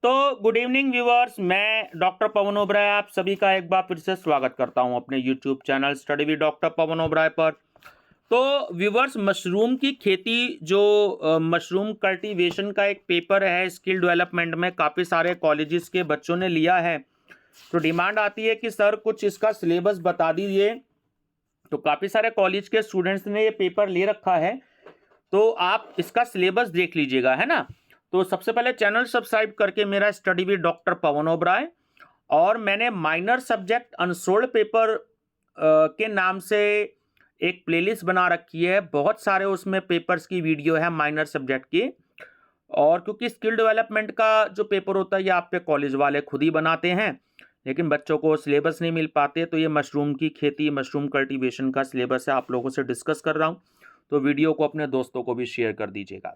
तो good evening viewers, मैं doctor Pawan Oberoi आप सभी का एक बार फिर से स्वागत करता हूं अपने YouTube channel study with doctor Pawan Oberoi पर। तो व्यूअर्स, मशरूम की खेती जो मशरूम कल्टीवेशन का एक पेपर है स्किल डेवलपमेंट में, काफ़ी सारे कॉलेजेस के बच्चों ने लिया है। तो डिमांड आती है कि सर कुछ इसका सिलेबस बता दीजिए। तो काफ़ी सारे कॉलेज के स्टूडेंट्स ने ये पेपर ले रखा है, तो आप इसका सिलेबस देख लीजिएगा, है ना। तो सबसे पहले चैनल सब्सक्राइब करके मेरा study with doctor Pawan Oberoi, और मैंने माइनर सब्जेक्ट अनसोल्ड पेपर के नाम से एक प्लेलिस्ट बना रखी है। बहुत सारे उसमें पेपर्स की वीडियो है माइनर सब्जेक्ट की। और क्योंकि स्किल डेवलपमेंट का जो पेपर होता है ये आप पे कॉलेज वाले खुद ही बनाते हैं, लेकिन बच्चों को सिलेबस नहीं मिल पाते, तो ये मशरूम की खेती, मशरूम कल्टीवेशन का सिलेबस है, आप लोगों से डिस्कस कर रहा हूँ। तो वीडियो को अपने दोस्तों को भी शेयर कर दीजिएगा,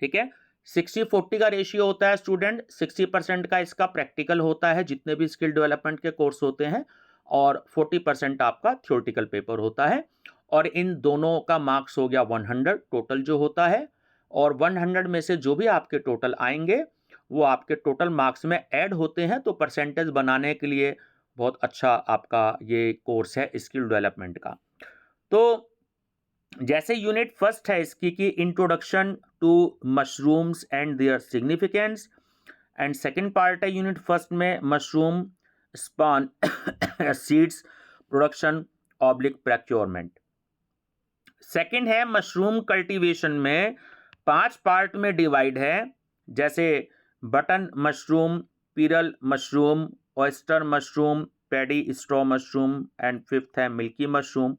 ठीक है। 60-40 का रेशियो होता है स्टूडेंट। 60% का इसका प्रैक्टिकल होता है जितने भी स्किल डेवलपमेंट के कोर्स होते हैं, और 40% आपका थ्योरेटिकल पेपर होता है। और इन दोनों का मार्क्स हो गया 100 टोटल जो होता है, और 100 में से जो भी आपके टोटल आएंगे वो आपके टोटल मार्क्स में ऐड होते हैं। तो परसेंटेज बनाने के लिए बहुत अच्छा आपका ये कोर्स है स्किल डेवलपमेंट का। तो जैसे यूनिट फर्स्ट है इसकी कि introduction to mushrooms and their significance, and second part है यूनिट फर्स्ट में mushroom spawn seeds production oblique procurement. Second है मशरूम कल्टीवेशन में 5 पार्ट में डिवाइड है, जैसे button mushroom, pearl mushroom, oyster mushroom, paddy straw mushroom, and fifth है milky mushroom.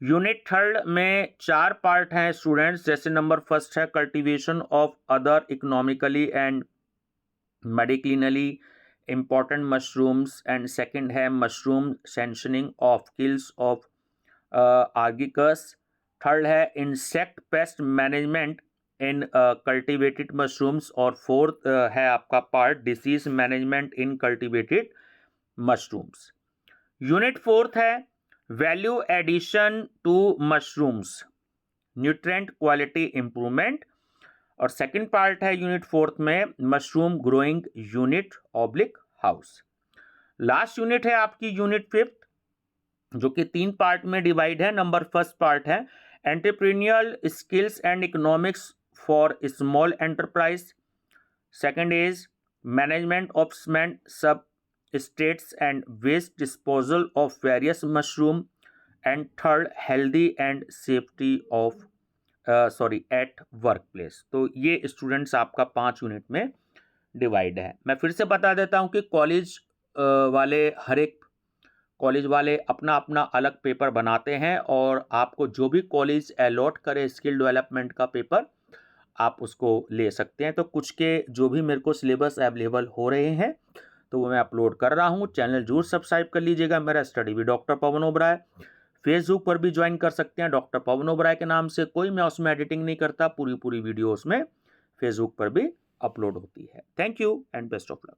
Unit third में 4 part हैं स्टूडेंट्स, जैसे नंबर फर्स्ट है cultivation of other economically and medically important mushrooms, and second है mushroom सेंशनिंग of kills of Agaricus. Third है insect pest management in cultivated mushrooms, और fourth है आपका part disease management in cultivated mushrooms. Unit fourth है value addition to mushrooms, nutrient quality improvement, और second part है unit fourth में mushroom growing unit oblique house. Last unit है आपकी unit fifth, जो कि 3 पार्ट में डिवाइड है। नंबर फर्स्ट पार्ट है entrepreneurial skills and economics for small enterprise, second is management of cement सब states and waste disposal of various mushroom, and third healthy and safety of at workplace। तो ये students आपका 5 unit में divide है। मैं फिर से बता देता हूँ कि कॉलेज वाले, हर एक कॉलेज वाले अपना अपना अलग पेपर बनाते हैं, और आपको जो भी कॉलेज अलॉट करे स्किल डेवलपमेंट का पेपर आप उसको ले सकते हैं। तो कुछ के जो भी मेरे को सिलेबस अवेलेबल हो रहे हैं तो वो मैं अपलोड कर रहा हूँ। चैनल जरूर सब्सक्राइब कर लीजिएगा मेरा study with doctor Pawan Oberoi. Facebook पर भी ज्वाइन कर सकते हैं डॉक्टर पवन ओबराय के नाम से। कोई मैं उसमें एडिटिंग नहीं करता, पूरी वीडियो उसमें फेसबुक पर भी अपलोड होती है। Thank you and best of luck.